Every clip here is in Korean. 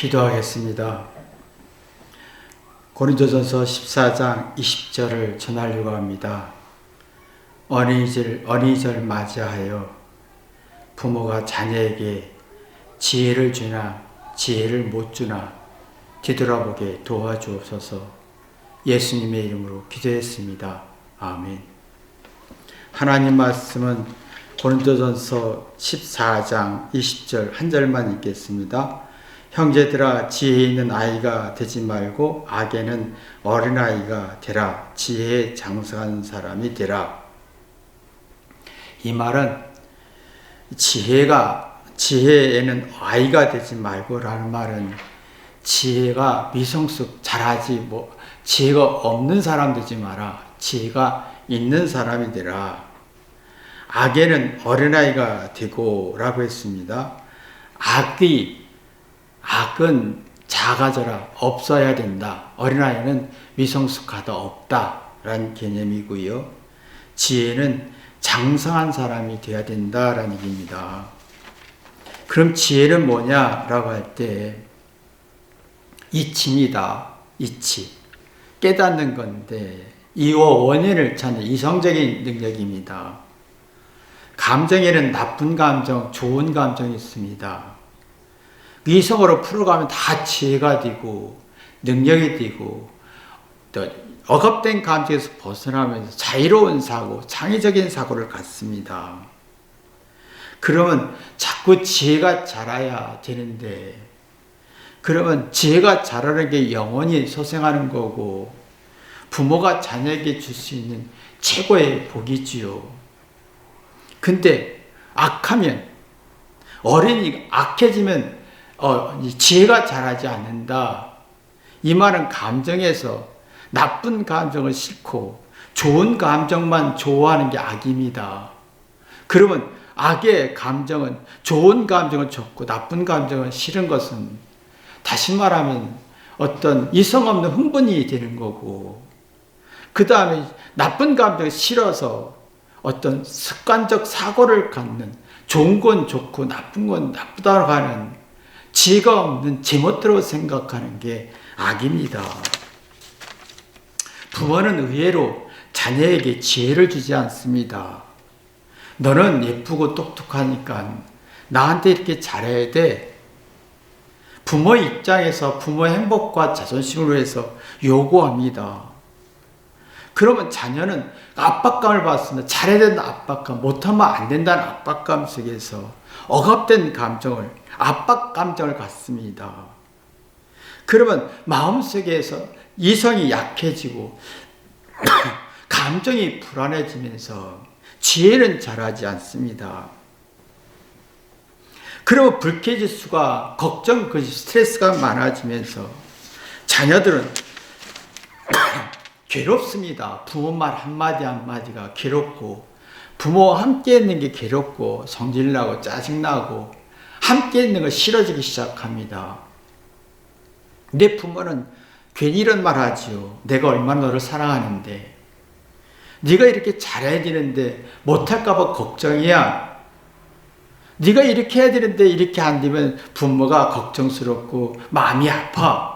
기도하겠습니다. 고린도전서 14장 20절을 전하려고 합니다. 어린이절 맞이하여 부모가 자녀에게 지혜를 주나 지혜를 못 주나 뒤돌아보게 도와주옵소서. 예수님의 이름으로 기도했습니다. 아멘. 하나님 말씀은 고린도전서 14장 20절 한 절만 읽겠습니다. 형제들아, 지혜 있는 아이가 되지 말고 악에는 어린아이가 되라. 지혜에 장성한 사람이 되라. 이 말은 지혜에는 아이가 되지 말고 라는 말은 지혜가 미성숙 자라지 지혜가 없는 사람 되지 마라. 지혜가 있는 사람이 되라. 악에는 어린아이가 되고 라고 했습니다. 악은 작아져라, 없어야 된다. 어린아이는 미성숙하다, 없다 라는 개념이고요. 지혜는 장성한 사람이 되어야 된다라는 얘기입니다. 그럼 지혜는 뭐냐라고 할 때 이치입니다. 이치. 깨닫는 건데 이와 원인을 찾는 이성적인 능력입니다. 감정에는 나쁜 감정, 좋은 감정이 있습니다. 이성으로 풀어가면 다 지혜가 되고 능력이 되고 또 억압된 감정에서 벗어나면서 자유로운 사고, 창의적인 사고를 갖습니다. 그러면 자꾸 지혜가 자라야 되는데 그러면 지혜가 자라는 게 영원히 소생하는 거고 부모가 자녀에게 줄 수 있는 최고의 복이지요. 근데 악하면 어린이가 악해지면 지혜가 자라지 않는다. 이 말은 감정에서 나쁜 감정을 싫고 좋은 감정만 좋아하는 게 악입니다. 그러면 악의 감정은 좋은 감정을 좋고 나쁜 감정을 싫은 것은 다시 말하면 어떤 이성 없는 흥분이 되는 거고 그 다음에 나쁜 감정이 싫어서 어떤 습관적 사고를 갖는 좋은 건 좋고 나쁜 건 나쁘다고 하는 지혜가 없는 제멋대로 생각하는 게 악입니다. 부모는 의외로 자녀에게 지혜를 주지 않습니다. 너는 예쁘고 똑똑하니까 나한테 이렇게 잘해야 돼. 부모 입장에서 부모의 행복과 자존심을 위해서 요구합니다. 그러면 자녀는 압박감을 받습니다. 잘해야 된다는 압박감, 못하면 안 된다는 압박감 속에서 억압된 감정을, 압박 감정을 갖습니다. 그러면 마음속에서 이성이 약해지고 감정이 불안해지면서 지혜는 자라지 않습니다. 그러면 불쾌지수가 걱정, 스트레스가 많아지면서 자녀들은 괴롭습니다. 부모 말 한마디 한마디가 괴롭고 부모와 함께 있는 게 괴롭고 성질나고 짜증나고 함께 있는 거 싫어지기 시작합니다. 내 부모는 괜히 이런 말 하지요. 내가 얼마나 너를 사랑하는데 네가 이렇게 잘해야 되는데 못할까 봐 걱정이야. 네가 이렇게 해야 되는데 이렇게 안 되면 부모가 걱정스럽고 마음이 아파.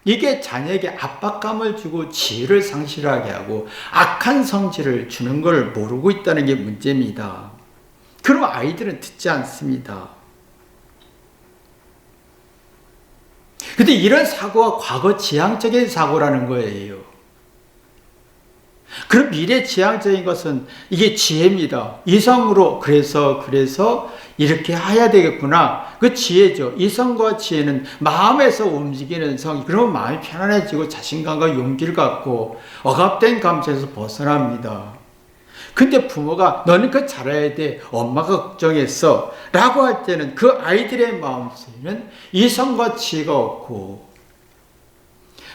이게 자녀에게 압박감을 주고 지혜를 상실하게 하고 악한 성질을 주는 걸 모르고 있다는 게 문제입니다. 그럼 아이들은 듣지 않습니다. 근데 이런 사고가 과거 지향적인 사고라는 거예요. 그럼 미래 지향적인 것은 이게 지혜입니다. 이성으로 그래서 이렇게 해야 되겠구나. 그 지혜죠. 이성과 지혜는 마음에서 움직이는 성. 그러면 마음이 편안해지고 자신감과 용기를 갖고 억압된 감정에서 벗어납니다. 근데 부모가 너는 그거 잘해야 돼. 엄마가 걱정했어. 라고 할 때는 그 아이들의 마음속에는 이성과 지혜가 없고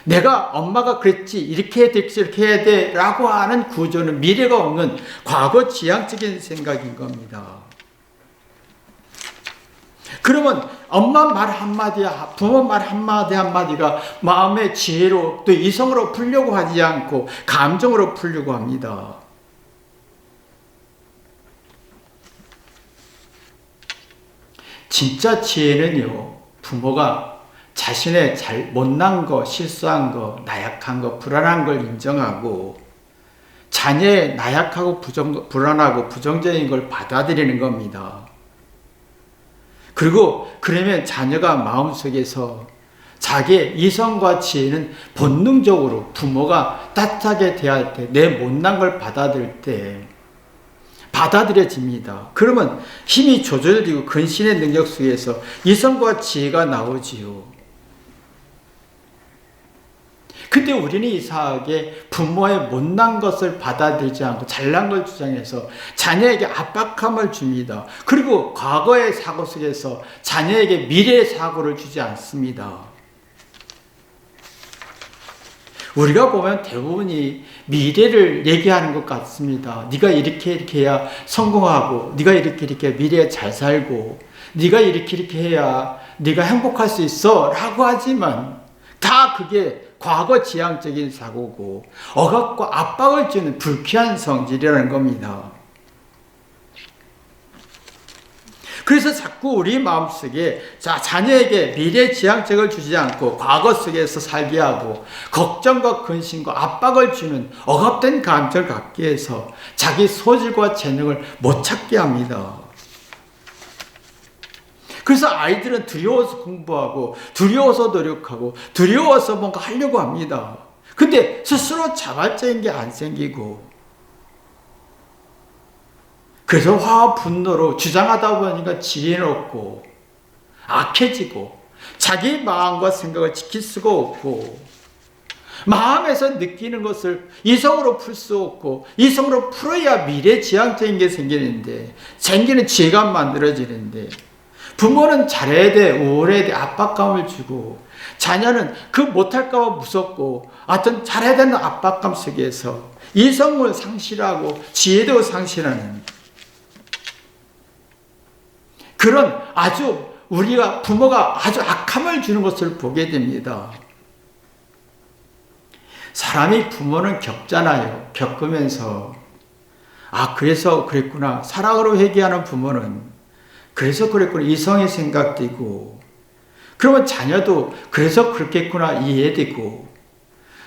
내가 엄마가 그랬지 이렇게 해야 돼 이렇게 해야 돼 라고 하는 구조는 미래가 없는 과거 지향적인 생각인 겁니다. 그러면 엄마 말 한마디 부모 말 한마디가 마음의 지혜로 또 이성으로 풀려고 하지 않고 감정으로 풀려고 합니다. 진짜 지혜는요 부모가 자신의 못난 거, 실수한 거, 나약한 거, 불안한 걸 인정하고 자녀의 나약하고 불안하고 부정적인 걸 받아들이는 겁니다. 그리고 그러면 자녀가 마음속에서 자기의 이성과 지혜는 본능적으로 부모가 따뜻하게 대할 때, 내 못난 걸 받아들일 때 받아들여집니다. 그러면 힘이 조절되고 근신의 능력 속에서 이성과 지혜가 나오지요. 근데 우리는 이상하게 부모의 못난 것을 받아들이지 않고 잘난 걸 주장해서 자녀에게 압박감을 줍니다. 그리고 과거의 사고 속에서 자녀에게 미래의 사고를 주지 않습니다. 우리가 보면 대부분이 미래를 얘기하는 것 같습니다. 네가 이렇게 해야 성공하고, 네가 이렇게 미래에 잘 살고, 네가 이렇게 해야 네가 행복할 수 있어 라고 하지만 다 그게 과거 지향적인 사고고 억압과 압박을 주는 불쾌한 성질이라는 겁니다. 그래서 자꾸 우리 마음속에 자녀에게 미래 지향적을 주지 않고 과거 속에서 살게 하고 걱정과 근심과 압박을 주는 억압된 감정을 갖게 해서 자기 소질과 재능을 못 찾게 합니다. 그래서 아이들은 두려워서 공부하고 두려워서 노력하고 두려워서 뭔가 하려고 합니다. 근데 스스로 자발적인 게 안 생기고 그래서 화와 분노로 주장하다 보니까 지혜는 없고 악해지고 자기 마음과 생각을 지킬 수가 없고 마음에서 느끼는 것을 이성으로 풀 수 없고 이성으로 풀어야 미래지향적인 게 생기는 지혜가 만들어지는데 부모는 잘해야 돼, 우울해야 돼, 압박감을 주고 자녀는 그 못할까 봐 무섭고 하여튼 잘해야 되는 압박감 속에서 이성을 상실하고 지혜도 상실하는 그런 아주 우리가 부모가 아주 악함을 주는 것을 보게 됩니다. 사람이 부모는 겪잖아요. 겪으면서 그래서 그랬구나. 사랑으로 회개하는 부모는 그래서 그랬구나. 이성의 생각되고 그러면 자녀도 그래서 그렇겠구나 이해되고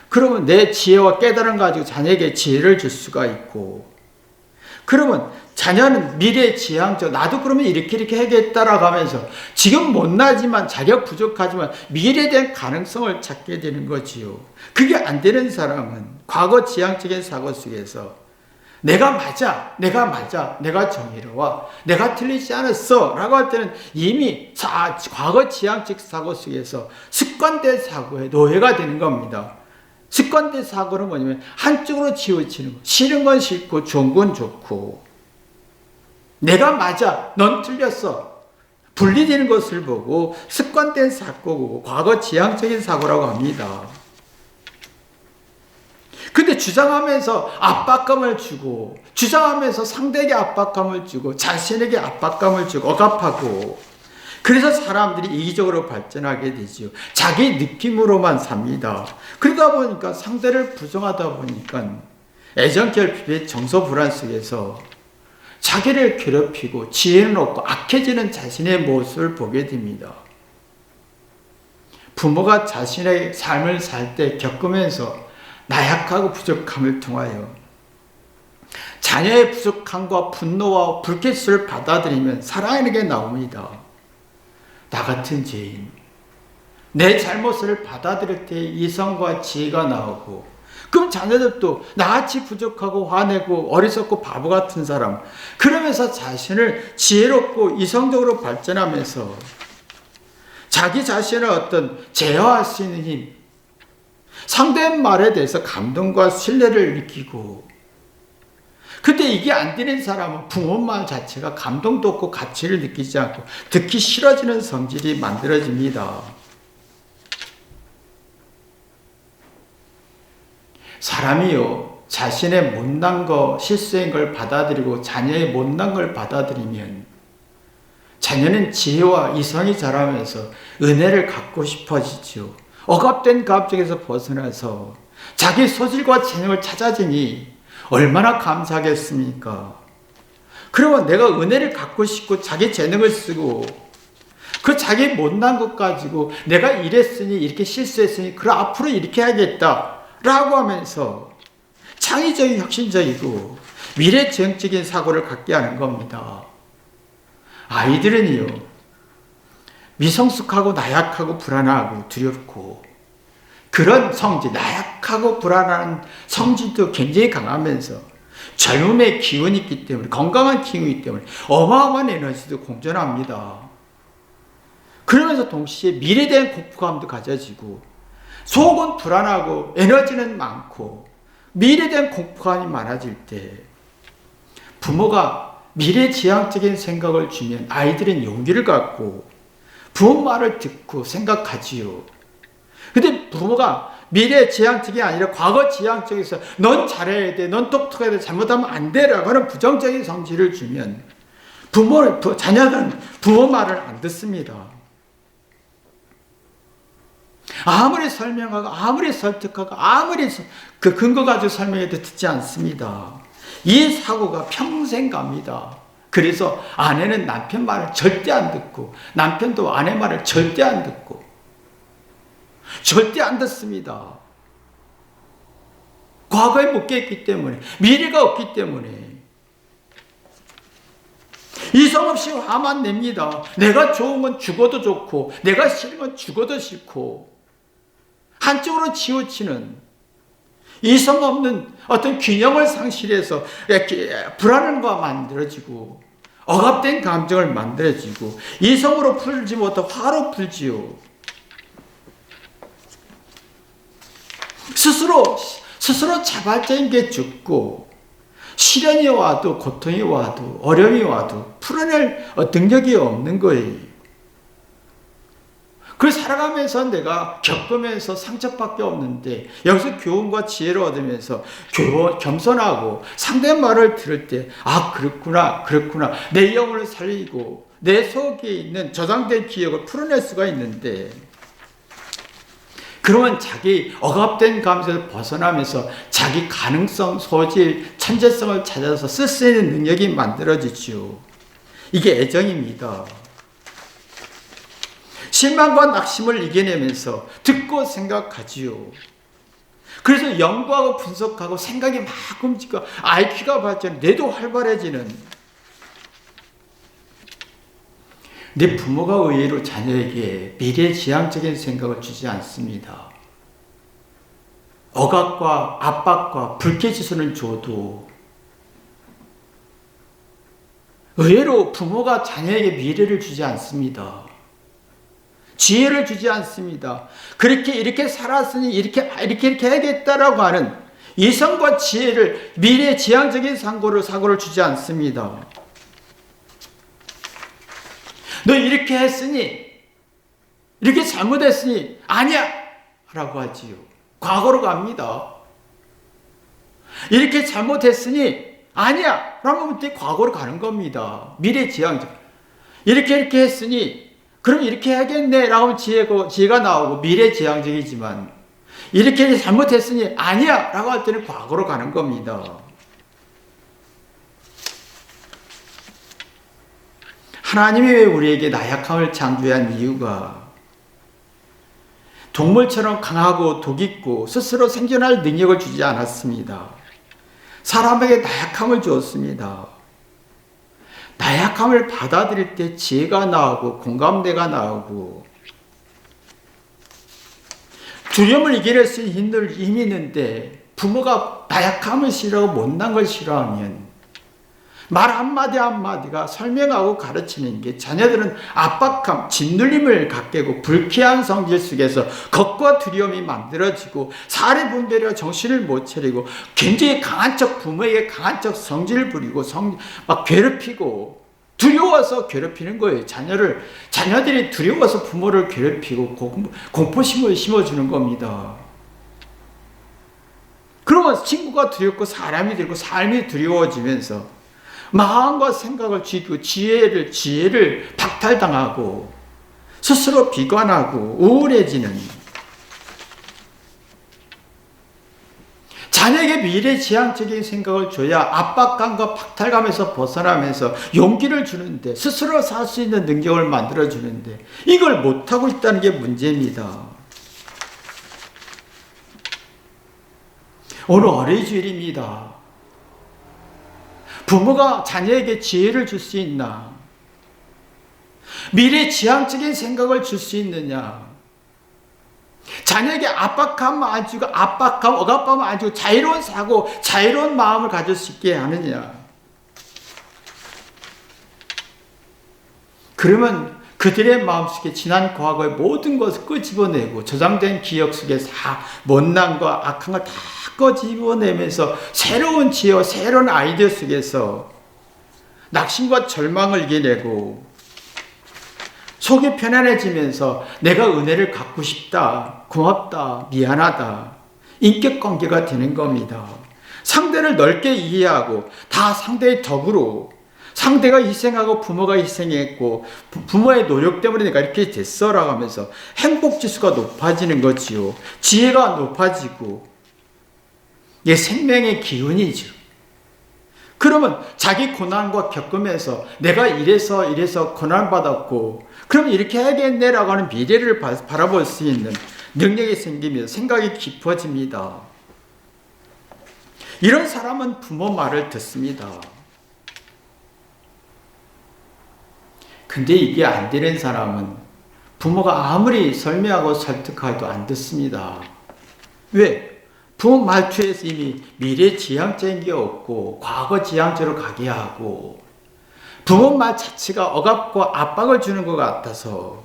그러면 내 지혜와 깨달음 가지고 자녀에게 지혜를 줄 수가 있고 그러면 자녀는 미래 지향적 나도 그러면 이렇게 해야겠다라고 하면서 지금 못나지만 자격 부족하지만 미래에 대한 가능성을 찾게 되는 거지요. 그게 안 되는 사람은 과거 지향적인 사고 속에서 내가 맞아, 내가 정의로워, 내가 틀리지 않았어 라고 할 때는 이미 과거 지향적 사고 속에서 습관된 사고에 노예가 되는 겁니다. 습관된 사고는 뭐냐면 한쪽으로 치우치는 거. 싫은 건 싫고 좋은 건 좋고 내가 맞아, 넌 틀렸어. 분리되는 것을 보고 습관된 사고고 과거 지향적인 사고라고 합니다. 근데 주장하면서 압박감을 주고 주장하면서 상대에게 압박감을 주고 자신에게 압박감을 주고 억압하고 그래서 사람들이 이기적으로 발전하게 되지요. 자기 느낌으로만 삽니다. 그러다 보니까 상대를 부정하다 보니까 애정결핍의 정서불안 속에서 자기를 괴롭히고 지혜는 없고 악해지는 자신의 모습을 보게 됩니다. 부모가 자신의 삶을 살 때 겪으면서 나약하고 부족함을 통하여 자녀의 부족함과 분노와 불쾌수를 받아들이면 사랑에게 나옵니다. 나 같은 죄인, 내 잘못을 받아들일 때 이성과 지혜가 나오고 그럼 자녀들도 나같이 부족하고 화내고 어리석고 바보 같은 사람 그러면서 자신을 지혜롭고 이성적으로 발전하면서 자기 자신을 제어할 수 있는 힘 상대의 말에 대해서 감동과 신뢰를 느끼고 근데 이게 안 되는 사람은 부모 말 자체가 감동도 없고 가치를 느끼지 않고 듣기 싫어지는 성질이 만들어집니다. 사람이요 자신의 못난 거 실수인 걸 받아들이고 자녀의 못난 걸 받아들이면 자녀는 지혜와 이성이 자라면서 은혜를 갖고 싶어지죠. 억압된 감정에서 벗어나서 자기 소질과 재능을 찾아지니 얼마나 감사하겠습니까? 그러면 내가 은혜를 갖고 싶고 자기 재능을 쓰고 그 자기 못난 것 가지고 내가 이랬으니 이렇게 실수했으니 그럼 앞으로 이렇게 해야겠다 라고 하면서 창의적이고 혁신적이고 미래지향적인 사고를 갖게 하는 겁니다. 아이들은요, 미성숙하고 나약하고 불안하고 두렵고 그런 성질, 나약하고 불안한 성질도 굉장히 강하면서 젊음의 기운이 있기 때문에, 건강한 기운이 있기 때문에 어마어마한 에너지도 공존합니다. 그러면서 동시에 미래에 대한 공포감도 가져지고 속은 불안하고 에너지는 많고 미래에 대한 공포감이 많아질 때 부모가 미래지향적인 생각을 주면 아이들은 용기를 갖고 부모 말을 듣고 생각하지요. 근데 부모가 미래지향적이 아니라 과거지향적에서 넌 잘해야 돼, 넌 똑똑해야 돼, 잘못하면 안 돼 라고 하는 부정적인 성질을 주면 자녀들은 부모 말을 안 듣습니다. 아무리 설명하고 아무리 설득하고 아무리 그 근거 가지고 설명해도 듣지 않습니다. 이 사고가 평생 갑니다. 그래서 아내는 남편 말을 절대 안 듣고 남편도 아내 말을 절대 안 듣고 절대 안 듣습니다. 과거에 묶여있기 때문에, 미래가 없기 때문에 이성 없이 화만 냅니다. 내가 좋은 건 죽어도 좋고 내가 싫은 건 죽어도 싫고 한쪽으로 치우치는 이성 없는 어떤 균형을 상실해서 불안함과 만들어지고 억압된 감정을 만들어지고 이성으로 풀지 못하고 화로 풀지요. 스스로 자발적인 게 죽고 시련이 와도 고통이 와도 어려움이 와도 풀어낼 능력이 없는 거예요. 그걸 살아가면서 내가 겪으면서 상처밖에 없는데 여기서 교훈과 지혜를 얻으면서 겸손하고 상대의 말을 들을 때 아 그렇구나 내 영혼을 살리고 내 속에 있는 저장된 기억을 풀어낼 수가 있는데 그러면 자기 억압된 감정에서 벗어나면서 자기 가능성, 소질, 천재성을 찾아서 쓸 수 있는 능력이 만들어지죠. 이게 애정입니다. 실망과 낙심을 이겨내면서 듣고 생각하지요. 그래서 연구하고 분석하고 생각이 막 움직이고 IQ가 발전해 뇌도 활발해지는 내 부모가 의외로 자녀에게 미래지향적인 생각을 주지 않습니다. 억압과 압박과 불쾌지수는 줘도 의외로 부모가 자녀에게 미래를 주지 않습니다. 지혜를 주지 않습니다. 이렇게 살았으니 이렇게 해야겠다라고 하는 이성과 지혜를 미래지향적인 사고를 주지 않습니다. 너 이렇게 했으니 이렇게 잘못했으니 아니야 라고 하지요. 과거로 갑니다. 이렇게 잘못했으니 아니야 라고 하면 과거로 가는 겁니다. 미래지향적. 이렇게 했으니 그럼 이렇게 해야겠네 라고 하면 지혜가 나오고 미래지향적이지만 이렇게 잘못했으니 아니야 라고 할 때는 과거로 가는 겁니다. 하나님이 왜 우리에게 나약함을 창조한 이유가 동물처럼 강하고 독있고 스스로 생존할 능력을 주지 않았습니다. 사람에게 나약함을 주었습니다. 나약함을 받아들일 때 지혜가 나오고 공감대가 나오고 두려움을 이겨낼 수 있는 힘이 있는데 부모가 나약함을 싫어하고 못난 걸 싫어하면 말 한마디가 설명하고 가르치는 게 자녀들은 압박감, 짓눌림을 갖게 되고 불쾌한 성질 속에서 겁과 두려움이 만들어지고 사례 분별이와 정신을 못 차리고 굉장히 강한 척 부모에게 강한 척 성질을 부리고 막 괴롭히고 두려워서 괴롭히는 거예요. 자녀들이 두려워서 부모를 괴롭히고 공포심을 심어주는 겁니다. 그러면 친구가 두렵고 사람이 두렵고 삶이 두려워지면서 마음과 생각을 죽이고 지혜를 박탈당하고 스스로 비관하고 우울해지는 자녀에게 미래지향적인 생각을 줘야 압박감과 박탈감에서 벗어나면서 용기를 주는데, 스스로 살 수 있는 능력을 만들어주는데, 이걸 못하고 있다는 게 문제입니다. 오늘 어린이주일입니다. 부모가 자녀에게 지혜를 줄 수 있나? 미래지향적인 생각을 줄 수 있느냐? 자녀에게 압박감 안 주고, 억압감 안 주고, 자유로운 사고, 자유로운 마음을 가질 수 있게 하느냐? 그러면 그들의 마음속에 지난 과거의 모든 것을 끄집어내고, 저장된 기억 속에 못난 거, 악한 걸 다 끄집어내면서 새로운 지혜와 새로운 아이디어 속에서 낙심과 절망을 이겨내고, 속이 편안해지면서 내가 은혜를 갖고 싶다, 고맙다, 미안하다, 인격관계가 되는 겁니다. 상대를 넓게 이해하고 다 상대의 덕으로, 상대가 희생하고 부모가 희생했고 부모의 노력 때문에 내가 이렇게 됐어라고 하면서 행복지수가 높아지는 거지요. 지혜가 높아지고, 이게 생명의 기운이죠. 그러면 자기 고난과 겪으면서 내가 이래서 고난받았고, 그럼 이렇게 해야겠네라고 하는 미래를 바라볼 수 있는 능력이 생기면서 생각이 깊어집니다. 이런 사람은 부모 말을 듣습니다. 근데 이게 안 되는 사람은 부모가 아무리 설명하고 설득해도 안 듣습니다. 왜? 부모 말투에서 이미 미래지향적인 게 없고 과거지향적으로 가게 하고, 부모 말 자체가 억압과 압박을 주는 것 같아서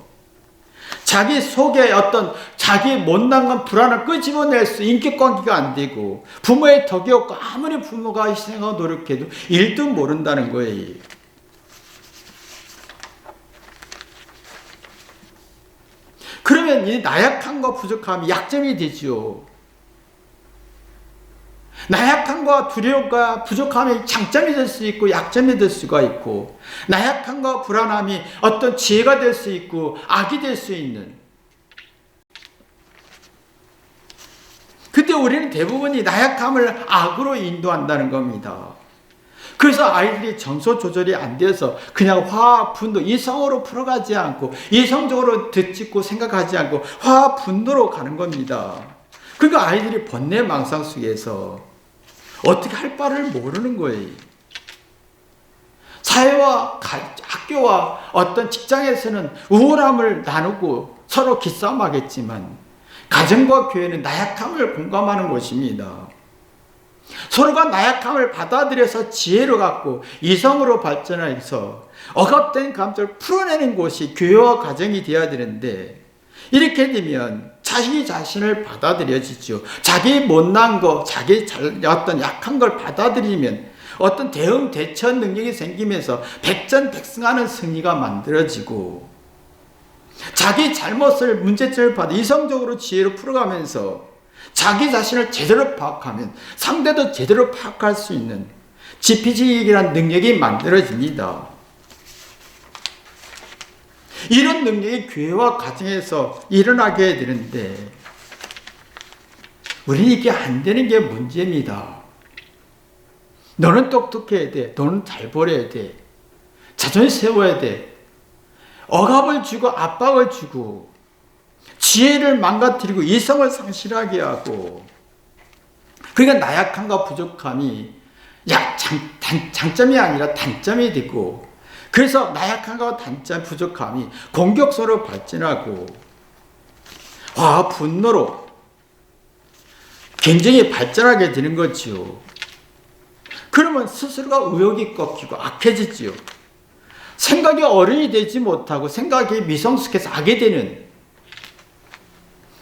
자기 속에 어떤 자기의 못난 건 불안을 끄집어낼 수 인격관계가 안 되고, 부모의 덕이 없고 아무리 부모가 희생하고 노력해도 일도 모른다는 거예요. 그러면 이 나약함과 부족함이 약점이 되죠. 나약함과 두려움과 부족함이 장점이 될 수 있고 약점이 될 수가 있고, 나약함과 불안함이 어떤 지혜가 될 수 있고 악이 될 수 있는. 그때 우리는 대부분이 나약함을 악으로 인도한다는 겁니다. 그래서 아이들이 정서 조절이 안 돼서 그냥 화와 분노, 이성으로 풀어가지 않고, 이성적으로 듣고 생각하지 않고 화와 분노로 가는 겁니다. 그러니까 아이들이 번뇌망상 속에서 어떻게 할 바를 모르는 거예요. 사회와 학교와 어떤 직장에서는 우월함을 나누고 서로 기싸움하겠지만, 가정과 교회는 나약함을 공감하는 곳입니다. 서로가 나약함을 받아들여서 지혜로 갖고 이성으로 발전해서 억압된 감정을 풀어내는 곳이 교회와 가정이 되어야 되는데, 이렇게 되면 자기 자신을 받아들여지죠. 자기 못난 거, 자기 어떤 약한 걸 받아들이면 어떤 대응 대처 능력이 생기면서 백전백승하는 승리가 만들어지고, 자기 잘못을 문제점을 받아 이성적으로 지혜로 풀어가면서 자기 자신을 제대로 파악하면 상대도 제대로 파악할 수 있는 지피지기라는 능력이 만들어집니다. 이런 능력이 교회와 가정에서 일어나게 해야 되는데, 우리는 이게 안 되는 게 문제입니다. 너는 똑똑해야 돼. 너는 잘 벌어야 돼. 자존심 세워야 돼. 억압을 주고 압박을 주고 지혜를 망가뜨리고 이성을 상실하게 하고, 그러니까 나약함과 부족함이 장점이 아니라 단점이 되고, 그래서 나약함과 단점, 부족함이 공격성으로 발전하고 화와 분노로 굉장히 발전하게 되는 거지요. 그러면 스스로가 의욕이 꺾이고 악해지지요. 생각이 어른이 되지 못하고 생각이 미성숙해서 하게 되는,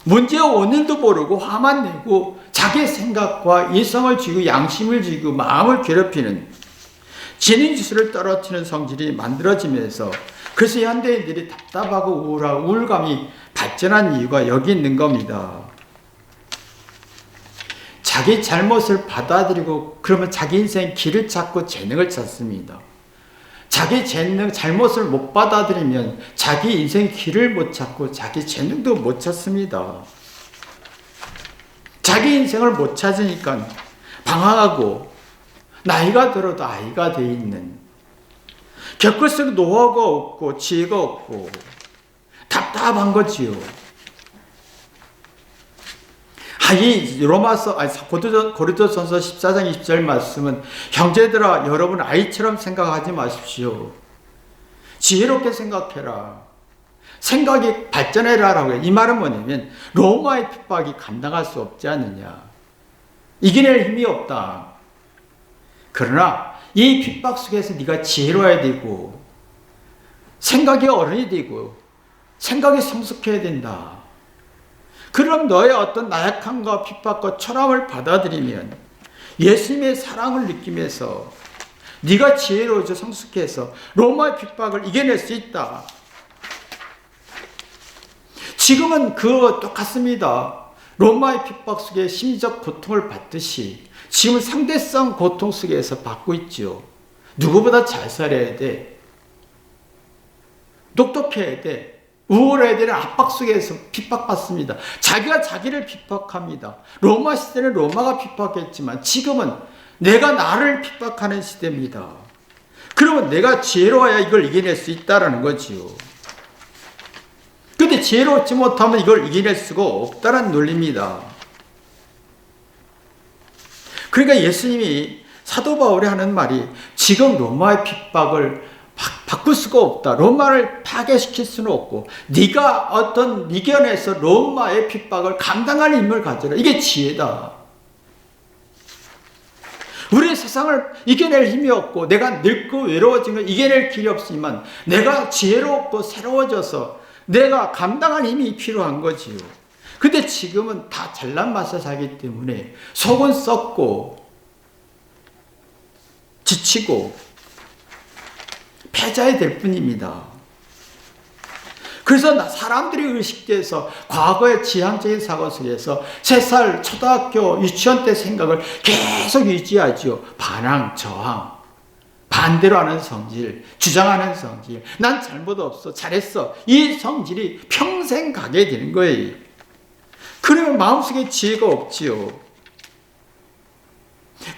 문제의 원인도 모르고 화만 내고 자기의 생각과 이성을 쥐고 양심을 쥐고 마음을 괴롭히는 지능지수를 떨어뜨리는 성질이 만들어지면서, 그래서 현대인들이 답답하고 우울하고 우울감이 발전한 이유가 여기 있는 겁니다. 자기 잘못을 받아들이고 그러면 자기 인생 길을 찾고 재능을 찾습니다. 자기 잘못을 못 받아들이면 자기 인생 길을 못 찾고 자기 재능도 못 찾습니다. 자기 인생을 못 찾으니까 방황하고 나이가 들어도 아이가 돼 있는, 겪을수록 노하우가 없고 지혜가 없고 답답한 거지요. 이 고린도전서 14장 20절 말씀은 형제들아 여러분 아이처럼 생각하지 마십시오. 지혜롭게 생각해라. 생각이 발전해라라고 해요. 이 말은 뭐냐면 로마의 핍박이 감당할 수 없지 않느냐. 이겨낼 힘이 없다. 그러나 이 핍박 속에서 네가 지혜로워야 되고 생각이 어른이 되고 생각이 성숙해야 된다. 그럼 너의 어떤 나약함과 핍박과 초람을 받아들이면 예수님의 사랑을 느끼면서 네가 지혜로워져 성숙해서 로마의 핍박을 이겨낼 수 있다. 지금은 그와 똑같습니다. 로마의 핍박 속에 심리적 고통을 받듯이 지금 상대성 고통 속에서 받고 있죠. 누구보다 잘 살아야 돼. 똑똑해야 돼. 우월해야 되는 압박 속에서 핍박받습니다. 자기가 자기를 핍박합니다. 로마 시대는 로마가 핍박했지만 지금은 내가 나를 핍박하는 시대입니다. 그러면 내가 지혜로워야 이걸 이겨낼 수 있다는 거지요. 근데 지혜롭지 못하면 이걸 이겨낼 수가 없다는 논리입니다. 그러니까 예수님이 사도 바울이 하는 말이 지금 로마의 핍박을 바꿀 수가 없다. 로마를 파괴시킬 수는 없고 네가 어떤 미견에서 로마의 핍박을 감당할 힘을 가져라. 이게 지혜다. 우리 세상을 이겨낼 힘이 없고 내가 늙고 외로워진 걸 이겨낼 길이 없지만 내가 지혜롭고 새로워져서 내가 감당할 힘이 필요한 거지요. 근데 지금은 다 잘난 맛에 살기 때문에 속은 썩고 지치고 패자야 될 뿐입니다. 그래서 사람들이 의식돼서 과거의 지향적인 사고 속에서 3살 초등학교 유치원 때 생각을 계속 유지하죠. 반항, 저항, 반대로 하는 성질, 주장하는 성질, 난 잘못 없어, 잘했어. 이 성질이 평생 가게 되는 거예요. 그러면 마음속에 지혜가 없지요.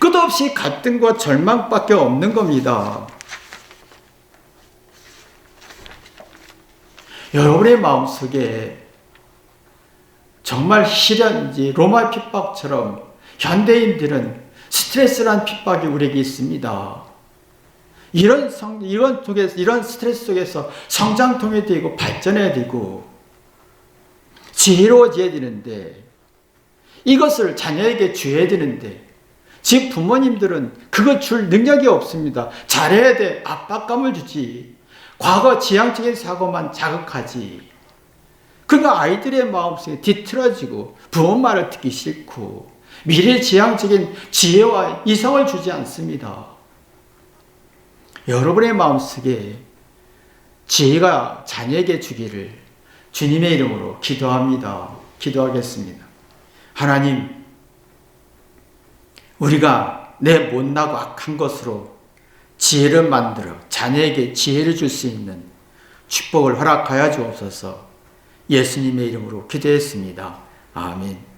끝없이 갈등과 절망밖에 없는 겁니다. 여러분의 마음속에 정말 시련인지 로마 핍박처럼 현대인들은 스트레스란 핍박이 우리에게 있습니다. 이런 스트레스 속에서 성장통이 되고 발전해야 되고 지혜로워져야 되는데 이것을 자녀에게 줘야 되는데 지금 부모님들은 그거 줄 능력이 없습니다. 잘해야 돼. 압박감을 주지. 과거 지향적인 사고만 자극하지. 그러니까 아이들의 마음속에 뒤틀어지고 부모 말을 듣기 싫고 미래 지향적인 지혜와 이성을 주지 않습니다. 여러분의 마음속에 지혜가 자녀에게 주기를 주님의 이름으로 기도합니다. 기도하겠습니다. 하나님, 우리가 내 못나고 악한 것으로 지혜를 만들어 자녀에게 지혜를 줄 수 있는 축복을 허락하여 주옵소서. 예수님의 이름으로 기도했습니다. 아멘.